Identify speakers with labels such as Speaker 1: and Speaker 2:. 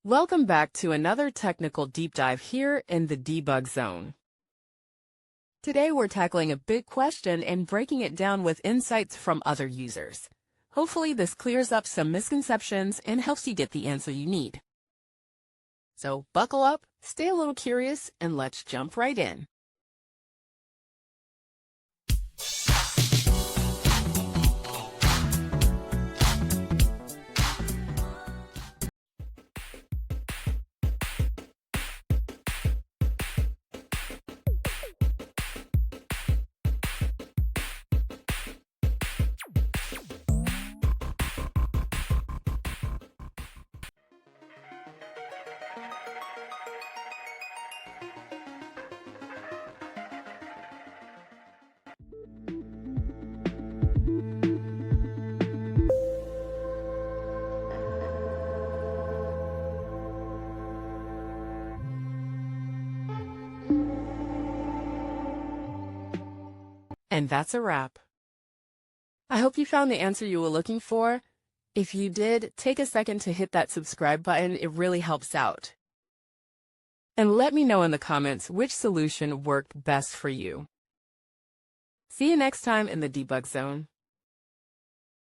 Speaker 1: Welcome back to another technical deep dive here in the debug zone. Today we're tackling a big question and breaking it down with insights from other users. Hopefully this clears up some misconceptions and helps you get the answer you need. So buckle up, stay a little curious, and let's jump right in. And that's a wrap. I hope you found the answer you were looking for. If you did, take a second to hit that subscribe button. It really helps out. And let me know in the comments which solution worked best for you. See you next time in the debug zone.